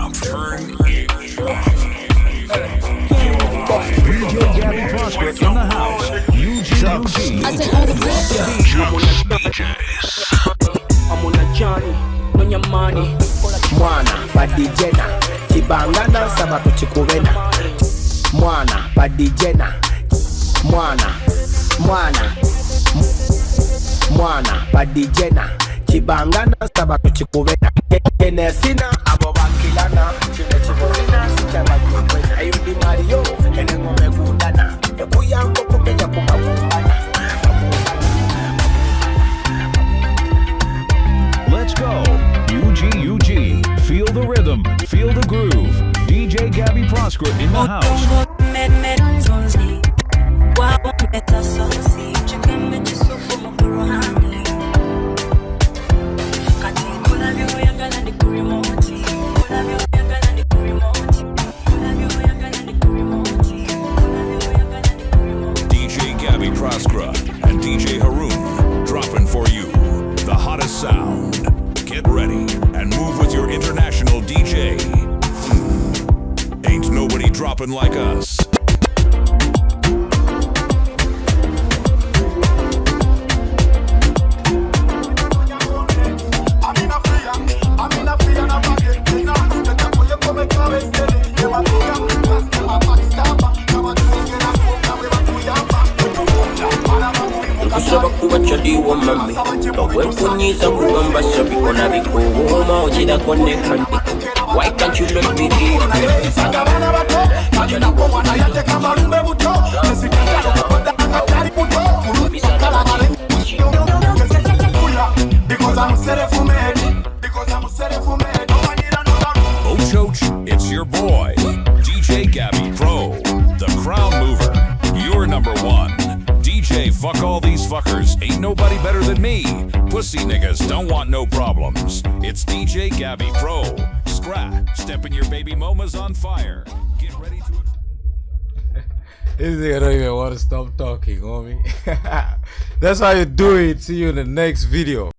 Turn it. DJ Gabby Prospect in the house. UG. I take all the I'm on a journey, no nyamani. Mwana badijena kibangana sabato chikuvena. Mwana badijena mwana badijena kibangana sabato chikuvena. Kene sina abo bakilana chine chikuvena sichabakwena. Ayundi Mario ene ngome kundana ekuyango kumeja kumakumbana. Let's go. UG. Feel the rhythm. Feel the groove. DJ Gabby Prospect in the house. DJ Gabby Prospect and DJ Haroon dropping for you the hottest sound. Get ready and move with your international DJ. Ain't nobody dropping like us. Kusaba kubachali wa mami Lowe kunyiza kugamba sabi Kona bikuhuma ojida kone kandi. Why can't you let me be? Oh Choach, it's your boy DJ Gabby Pro, the crown mover. You're number one. DJ, fuck all these fuckers. Ain't nobody better than me. Pussy niggas don't want no problems. It's DJ Gabby Pro. Scratch, stepping your baby momas on fire. Get ready to... This nigga don't even want to stop talking, homie. That's how you do it. See you in the next video.